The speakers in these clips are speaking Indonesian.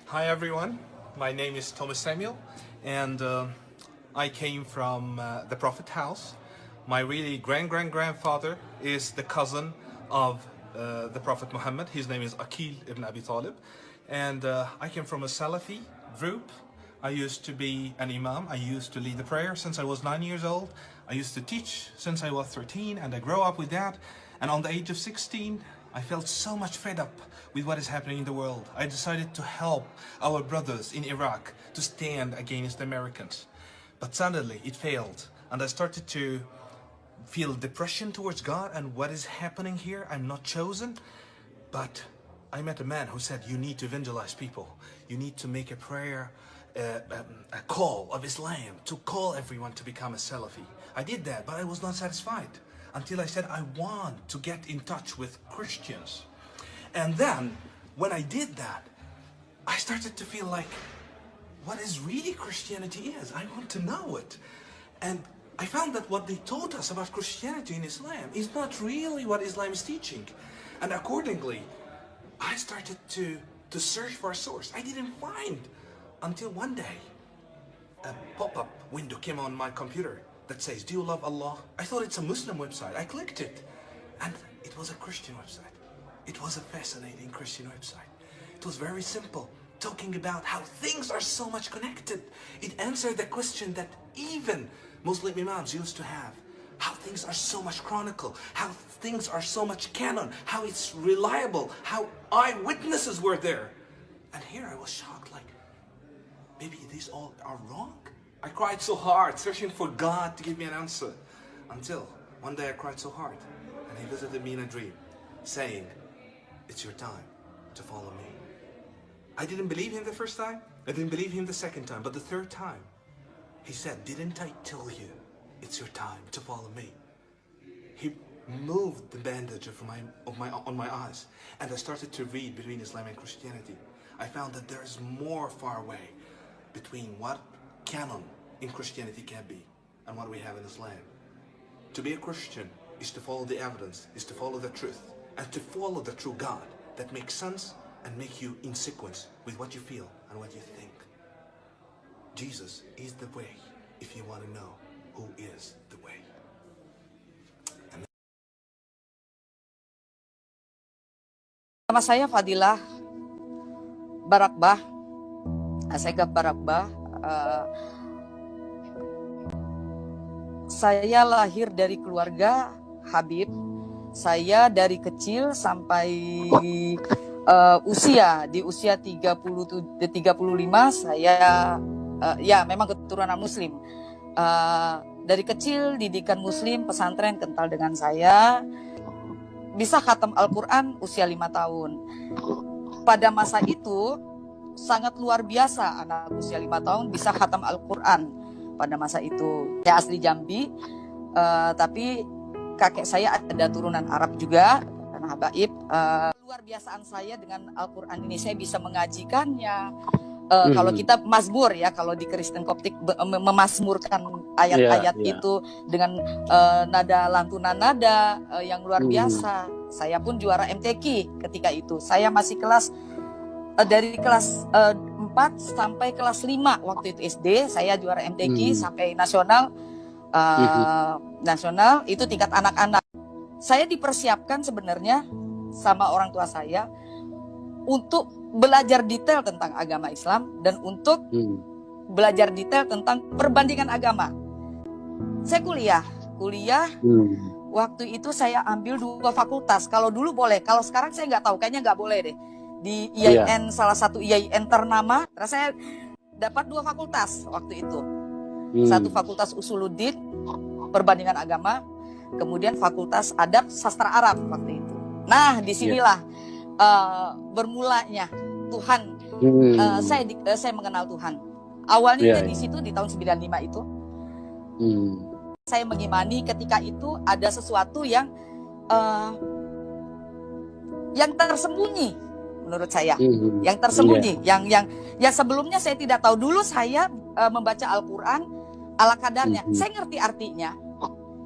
Hi everyone, my name is Thomas Samuel, and I came from the Prophet house. My really grandfather is the cousin of the Prophet Muhammad. His name is Aqil ibn Abi Talib, and I came from a Salafi group. I used to be an imam. I used to lead the prayer since I was 9 years old. I used to teach since I was 13, and I grew up with that. And on the age of 16, I felt so much fed up with what is happening in the world. I decided to help our brothers in Iraq to stand against the Americans. But suddenly it failed, and I started to feel depression towards God and what is happening here. I'm not chosen. But I met a man who said, you need to evangelize people. You need to make a prayer, a call of Islam, to call everyone to become a Salafi. I did that, but I was not satisfied until I said, I want to get in touch with Christians. And then, when I did that, I started to feel like, what is really Christianity is? I want to know it. And I found that what they taught us about Christianity in Islam is not really what Islam is teaching. And accordingly, I started to search for a source. I didn't find until one day, a pop-up window came on my computer that says, do you love Allah? I thought it's a Muslim website. I clicked it, and it was a Christian website. It was a fascinating Christian website. It was very simple, talking about how things are so much connected. It answered the question that even Muslim imams used to have. How things are so much chronicle, how things are so much canon, how it's reliable, how eyewitnesses were there. And here I was shocked, like, maybe these all are wrong? I cried so hard, searching for God to give me an answer. Until one day I cried so hard, and he visited me in a dream, saying, it's your time to follow me. I didn't believe him the first time, I didn't believe him the second time, but the third time, he said, didn't I tell you, it's your time to follow me? He moved the bandage on my eyes, and I started to read between Islam and Christianity. I found that there is more far away between what canon in Christianity can be and what we have in Islam. To be a Christian is to follow the evidence, is to follow the truth, and to follow the true God that makes sense and make you in sequence with what you feel and what you think. Jesus is the way if you want to know who is the way. Nama saya Fadilah Barakbah, Asegaf Barakbah. Saya lahir dari keluarga Habib. Saya dari kecil sampai di usia 35 saya ya memang keturunan Muslim. Dari kecil didikan Muslim, pesantren kental dengan saya. Bisa khatam Al-Quran usia 5 tahun. Pada masa itu sangat luar biasa anak usia 5 tahun bisa khatam Al-Quran pada masa itu. Saya asli Jambi, tapi kakek saya ada turunan Arab juga, karena habaib. Luar biasaan saya dengan Al-Quran ini, saya bisa mengajikannya. Kalau kita mazmur ya, kalau di Kristen Koptik memazmurkan ayat-ayat itu dengan nada lantunan nada yang luar biasa. Saya pun juara MTQ ketika itu. Saya masih dari kelas 4 sampai kelas 5 waktu itu SD. Saya juara MTQ sampai nasional. Nasional itu tingkat anak-anak. Saya dipersiapkan sebenarnya sama orang tua saya untuk belajar detail tentang agama Islam dan untuk belajar detail tentang perbandingan agama. Saya kuliah. Waktu itu saya ambil 2 fakultas. Kalau dulu boleh, kalau sekarang saya nggak tahu, kayaknya nggak boleh deh. Di IAIN, salah satu IAIN ternama, terus saya dapat 2 fakultas waktu itu. Satu fakultas Usuluddin, perbandingan agama, kemudian fakultas Adab Sastra Arab waktu itu. Nah, disinilah bermulanya Tuhan. Saya mengenal Tuhan. Awalnya di situ di tahun 95 itu. Saya mengimani ketika itu ada sesuatu yang tersembunyi menurut saya. Yang tersembunyi, yang sebelumnya saya tidak tahu. Dulu saya membaca Al-Qur'an ala kadarnya. Saya ngerti artinya.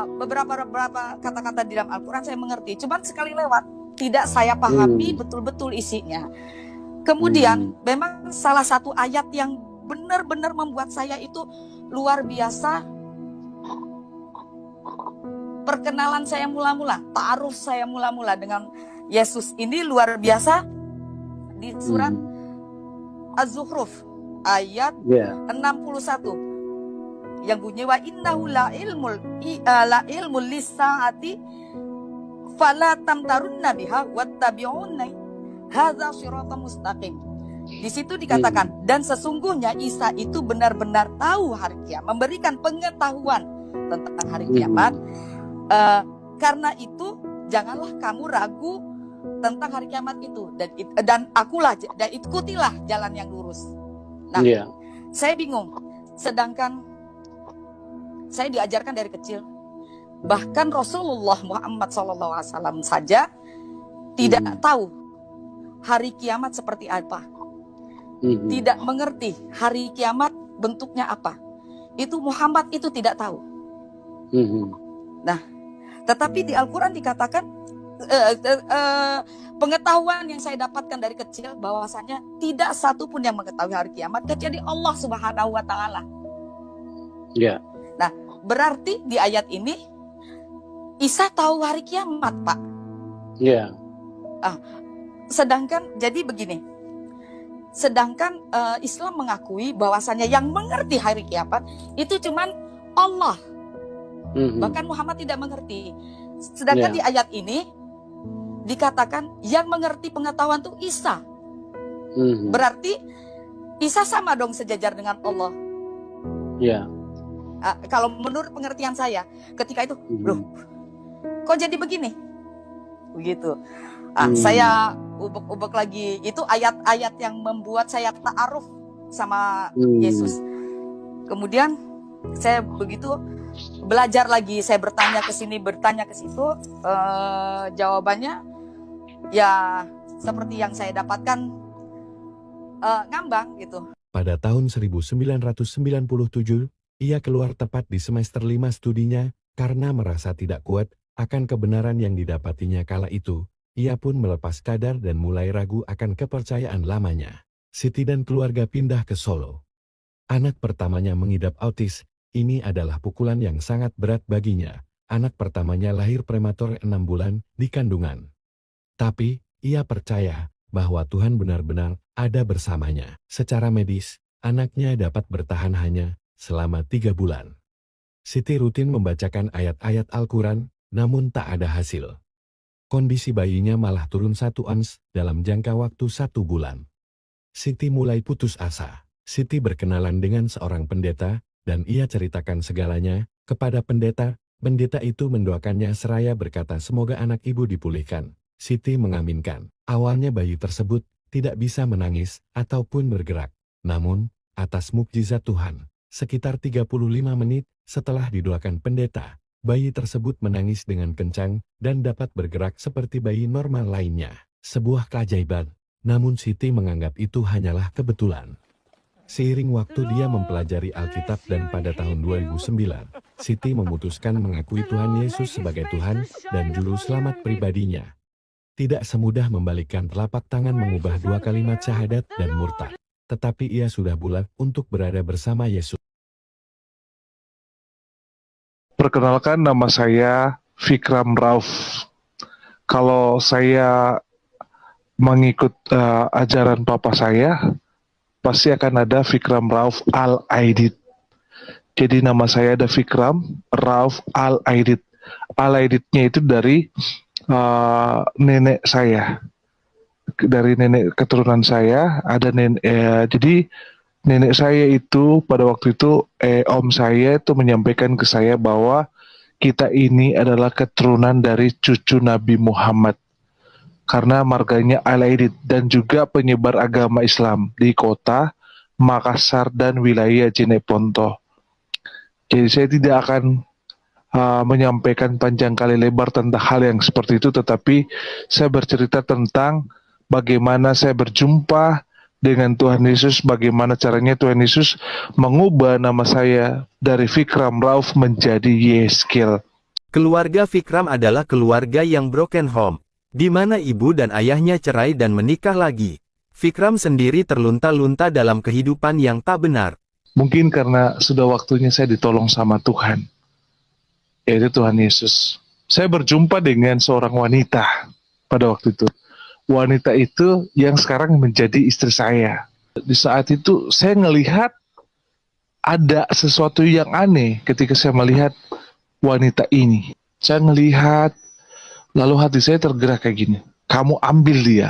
Beberapa kata-kata di dalam Al-Qur'an saya mengerti. Cuman sekali lewat tidak saya pahami betul-betul isinya. Kemudian memang salah satu ayat yang benar-benar membuat saya itu luar biasa, perkenalan saya mula-mula, ta'aruf saya mula-mula dengan Yesus ini luar biasa di surat Az-Zukhruf ayat 61 yang bunyi wa innahu la ilmul lis-saati fala tamtarunna biha wattabi'unni hadza shiratal mustaqim. Di situ dikatakan, dan sesungguhnya Isa itu benar-benar tahu hari kiamat, memberikan pengetahuan tentang hari kiamat. Karena itu janganlah kamu ragu tentang hari kiamat itu, dan ikutilah jalan yang lurus. Nah, saya bingung. Sedangkan saya diajarkan dari kecil, bahkan Rasulullah Muhammad SAW saja tidak tahu hari kiamat seperti apa, tidak mengerti hari kiamat bentuknya apa. Itu Muhammad itu tidak tahu. Nah, tetapi di Al-Quran dikatakan pengetahuan yang saya dapatkan dari kecil bahwasanya tidak satu pun yang mengetahui hari kiamat kecuali Allah Subhanahu wa Ta'ala. Nah, berarti di ayat ini Isa tahu hari kiamat, Pak. Sedangkan jadi begini. Sedangkan Islam mengakui bahwasanya yang mengerti hari kiamat itu cuman Allah. Bahkan Muhammad tidak mengerti. Sedangkan di ayat ini dikatakan yang mengerti pengetahuan itu Isa. Berarti Isa sama dong sejajar dengan Allah. Kalau menurut pengertian saya ketika itu, loh, kok jadi begini? Begitu. Saya ubek-ubek lagi. Itu ayat-ayat yang membuat saya ta'aruf sama Yesus. Kemudian saya begitu belajar lagi, saya bertanya ke sini, bertanya ke situ, jawabannya ya seperti yang saya dapatkan, ngambang gitu. Pada tahun 1997, ia keluar tepat di semester 5 studinya karena merasa tidak kuat akan kebenaran yang didapatinya kala itu. Ia pun melepas kadar dan mulai ragu akan kepercayaan lamanya. Siti dan keluarga pindah ke Solo. Anak pertamanya mengidap autis. Ini adalah pukulan yang sangat berat baginya. Anak pertamanya lahir prematur 6 bulan di kandungan. Tapi, ia percaya bahwa Tuhan benar-benar ada bersamanya. Secara medis, anaknya dapat bertahan hanya selama 3 bulan. Siti rutin membacakan ayat-ayat Al-Quran, namun tak ada hasil. Kondisi bayinya malah turun 1 ons dalam jangka waktu 1 bulan. Siti mulai putus asa. Siti berkenalan dengan seorang pendeta, dan ia ceritakan segalanya kepada pendeta. Pendeta itu mendoakannya seraya berkata semoga anak ibu dipulihkan. Siti mengaminkan. Awalnya bayi tersebut tidak bisa menangis ataupun bergerak. Namun, atas mukjizat Tuhan, sekitar 35 menit setelah didoakan pendeta, bayi tersebut menangis dengan kencang dan dapat bergerak seperti bayi normal lainnya. Sebuah keajaiban, namun Siti menganggap itu hanyalah kebetulan. Seiring waktu dia mempelajari Alkitab dan pada tahun 2009, Siti memutuskan mengakui Tuhan Yesus sebagai Tuhan dan juru selamat pribadinya. Tidak semudah membalikkan telapak tangan mengubah 2 kalimat syahadat dan murtad, tetapi ia sudah bulat untuk berada bersama Yesus. Perkenalkan, nama saya Fikram Rauf. Kalau saya mengikut ajaran papa saya, pasti akan ada Fikram Rauf Al-Aidid. Jadi nama saya ada Fikram Rauf Al-Aidid. Al-Aididnya itu dari nenek saya. Dari nenek keturunan saya ada nenek. Jadi nenek saya itu pada waktu itu om saya itu menyampaikan ke saya bahwa kita ini adalah keturunan dari cucu Nabi Muhammad karena marganya Al-Aidid dan juga penyebar agama Islam di kota Makassar dan wilayah Jeneponto. Jadi saya tidak akan menyampaikan panjang kali lebar tentang hal yang seperti itu, tetapi saya bercerita tentang bagaimana saya berjumpa dengan Tuhan Yesus, bagaimana caranya Tuhan Yesus mengubah nama saya dari Fikram Rauf menjadi Yeskil. Keluarga Fikram adalah keluarga yang broken home, di mana ibu dan ayahnya cerai dan menikah lagi. Fikram sendiri terlunta-lunta dalam kehidupan yang tak benar. Mungkin karena sudah waktunya saya ditolong sama Tuhan, yaitu Tuhan Yesus. Saya berjumpa dengan seorang wanita pada waktu itu. Wanita itu yang sekarang menjadi istri saya. Di saat itu saya melihat ada sesuatu yang aneh ketika saya melihat wanita ini. Saya melihat, lalu hati saya tergerak kayak gini. Kamu ambil dia.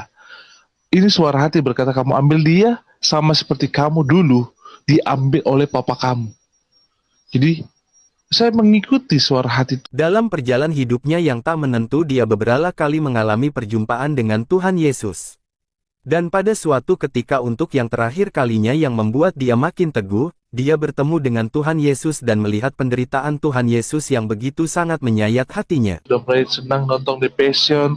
Ini suara hati berkata, kamu ambil dia sama seperti kamu dulu diambil oleh papa kamu. Jadi saya mengikuti suara hati. Dalam perjalanan hidupnya yang tak menentu, dia beberapa kali mengalami perjumpaan dengan Tuhan Yesus. Dan pada suatu ketika untuk yang terakhir kalinya yang membuat dia makin teguh, dia bertemu dengan Tuhan Yesus dan melihat penderitaan Tuhan Yesus yang begitu sangat menyayat hatinya. Sudah mulai senang nonton The Passion,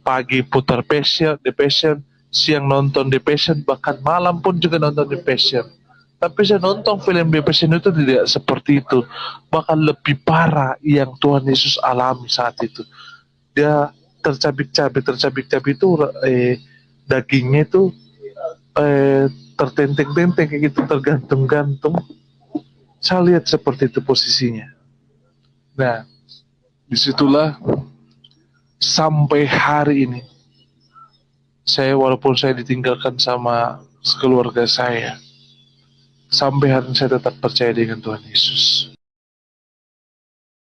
pagi putar Passion, The Passion, siang nonton The Passion, bahkan malam pun juga nonton The Passion. Tapi saya nonton film The Passion itu tidak seperti itu. Bahkan lebih parah yang Tuhan Yesus alami saat itu. Dia tercabik-cabik itu dagingnya itu tertenteng-tenteng kayak gitu, tergantung-gantung. Saya lihat seperti itu posisinya. Nah, disitulah sampai hari ini walaupun saya ditinggalkan sama keluarga saya, sampai hari ini saya tetap percaya dengan Tuhan Yesus.